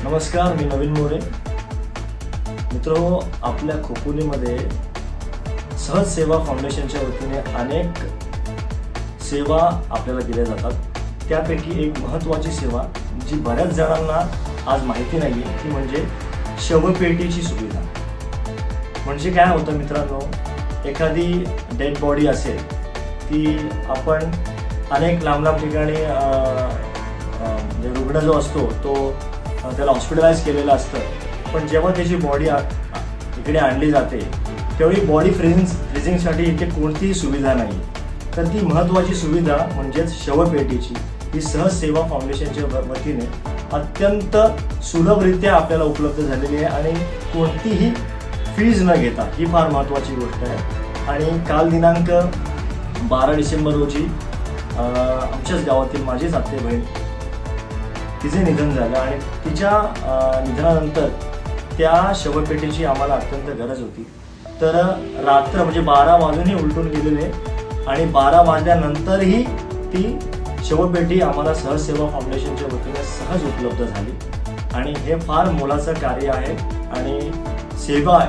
नमस्कार, मी नवीन मोरे। मित्रो, आपल्या खोपोलीमध्ये सहज सेवा फाउंडेशनच्या वतीने अनेक सेवा आपल्याला दिल्या जातात। त्यापैकी एक महत्त्वाची सेवा जी बऱ्याच जणांना आज माहिती नाही आहे ती म्हणजे शवपेटीची सुविधा। म्हणजे काय होतं मित्रांनो, एखादी डेड बॉडी असेल ती आपण अनेक लांब ठिकाणी म्हणजे रुग्ण जो असतो तो त्याला हॉस्पिटलाइज केलेलं असतं, पण जेव्हा त्याची बॉडी इकडे आणली जाते त्यावेळी बॉडी फ्रीजिंगसाठी इथे कोणतीही सुविधा नाही। तर ती महत्त्वाची सुविधा म्हणजेच शवपेटीची ही सहज सेवा फाउंडेशनच्या वतीने अत्यंत सुलभरित्या आपल्याला उपलब्ध झालेली आहे आणि कोणतीही फीज न घेता, ही फार महत्त्वाची गोष्ट आहे। आणि काल दिनांक 12 डिसेंबर रोजी आमच्याच गावातील माझीच आत्ते बहीण तिचे निधन झालं आणि तिच्या निधनानंतर त्या शवपेटीची आम्हाला अत्यंत गरज होती। तर रात्र म्हणजे 12 वाजूनही उलटून गेलेले आणि 12 वाजल्यानंतरही ती शवपेटी आम्हाला सहज सेवा फाउंडेशनच्या वतीने सहज उपलब्ध झाली आणि हे फार मोलाचं कार्य आहे आणि सेवा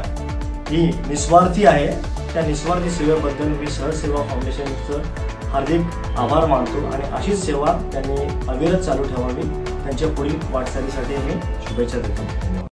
ही निस्वार्थी आहे। त्या निस्वार्थी सेवेबद्दल मी सहज सेवा फाउंडेशनचं हार्दिक आभार मानतो आणि अशीच सेवा त्यांनी अविरत चालू ठेवावी, त्यांच्या पुढील वाटचालीसाठी मी शुभेच्छा देतो।